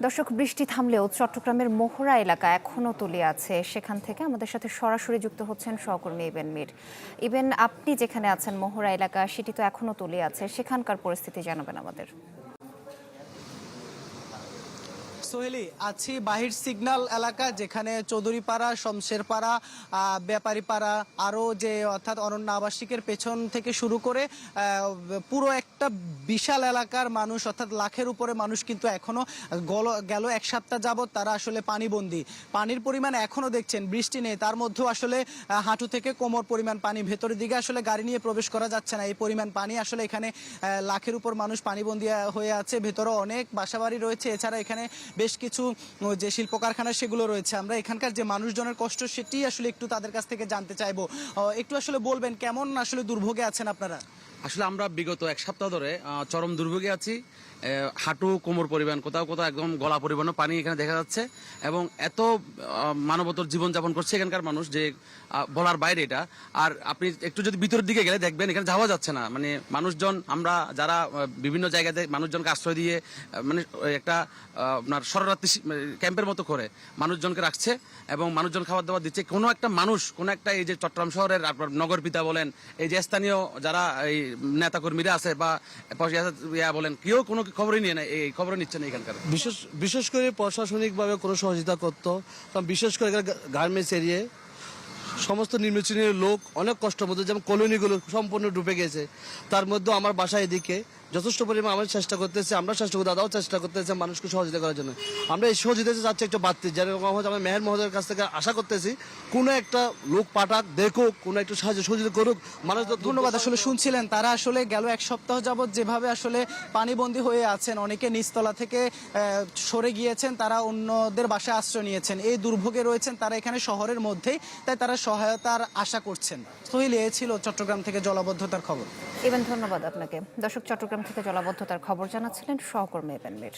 দর্শক, বৃষ্টি থামলেও চট্টগ্রামের মোহরা এলাকা এখনো তলিয়ে আছে। সেখান থেকে আমাদের সাথে সরাসরি যুক্ত হচ্ছেন সহকর্মী ইবেন মীর। ইবেন, আপনি যেখানে আছেন মোহরা এলাকা, সেটি তো এখনো তলিয়ে আছে, সেখানকার পরিস্থিতি জানাবেন আমাদের। সোহেলি, আছি বাহির সিগন্যাল এলাকা, যেখানে চৌধুরীপাড়া, শমশেরপাড়া, ব্যাপারীপাড়া, আরও যে অর্থাৎ অরণ্য আবাসিকের পেছন থেকে শুরু করে পুরো একটা বিশাল এলাকার মানুষ, অর্থাৎ লাখের উপরে মানুষ কিন্তু এখনো গেল এক সপ্তাহ যাবৎ তারা আসলে পানিবন্দী। পানির পরিমাণ এখনো দেখছেন, বৃষ্টি নেই, তার মধ্যেও আসলে হাঁটু থেকে কোমর পরিমাণ পানি। ভেতরের দিকে আসলে গাড়ি নিয়ে প্রবেশ করা যাচ্ছে না, এই পরিমাণ পানি। আসলে এখানে লাখের উপর মানুষ পানিবন্দী হয়ে আছে। ভেতরে অনেক বাসাবাড়ি রয়েছে, এছাড়া এখানে বেশ কিছু যে শিল্প কারখানা সেগুলো রয়েছে। আমরা এখানকার যে মানুষজনের কষ্ট সেটি আসলে একটু তাদের কাছ থেকে জানতে চাইবো। একটু আসলে বলবেন কেমন আসলে দুর্ভোগে আছেন আপনারা? আসলে আমরা বিগত এক সপ্তাহ ধরে চরম দুর্ভোগে আছি। হাঁটু কোমর পরিমাণ, কোথাও কোথাও একদম গলা পরিমাণ পানি এখানে দেখা যাচ্ছে, এবং এত মানবতর জীবনযাপন করছে এখানকার মানুষ যে বলার বাইরে এটা। আর আপনি একটু যদি ভিতরের দিকে গেলে দেখবেন এখানে যাওয়া যাচ্ছে না। মানে মানুষজন, আমরা যারা বিভিন্ন জায়গাতে মানুষজনকে আশ্রয় দিয়ে মানে একটা আপনার শরণার্থী ক্যাম্পের মতো করে মানুষজনকে রাখছে এবং মানুষজন খাবার দাবার দিচ্ছে। কোনো একটা মানুষ, কোনো একটা এই যে চট্টগ্রাম শহরের আপনার নগরপিতা বলেন, এই যে স্থানীয় যারা এই নেতাকর্মীরা আছে বা বলেন, কেউ কোনো খবরই নিয়ে নেয়, এই খবর নিচ্ছে না এখানকার। বিশেষ করে প্রশাসনিকভাবে কোনো সহযোগিতা করতো, কারণ বিশেষ করে গার্মেন্টস এরিয়ায় সমস্ত নিম্ন শ্রেণীর লোক অনেক কষ্টের মধ্যে, যেমন কলোনিগুলো সম্পূর্ণ ডুবে গেছে। তার মধ্যে আমার বাসা এদিকে যথেষ্ট পরিমাণ আমরা চেষ্টা করতেছি, দাদাও চেষ্টা করতেছে মানুষকে সহযোগিতা করার জন্য। আমরা এই সহযোগিতা চাচ্ছি একটু বাড়তি, যেরকম আমরা মেহের মহোদয়ের কাছ থেকে আশা করতেছি কোনো একটা লোক পাঠাক, দেখুক, কোনো একটু সাহায্য সহযোগিতা করুক মানুষ। ধন্যবাদ। আসলে শুনছিলেন তারা আসলে গেল এক সপ্তাহ যাবৎ যেভাবে আসলে পানিবন্দী হয়ে আছেন, অনেকে নিচতলা থেকে সরে গিয়েছেন, তারা অন্যদের বাসায় আশ্রয় নিয়েছেন, এই দুর্ভোগে রয়েছেন তারা এখানে শহরের মধ্যেই, তাই তারা সহায়তার আশা করছেন। সোহেলি, এ ছিল চট্টগ্রাম থেকে জলাবদ্ধতার খবর। ইবেন, ধন্যবাদ আপনাকে। দর্শক, চট্টগ্রাম থেকে জলাবদ্ধতার খবর জানাচ্ছিলেন সহকর্মী ইবেন মীর।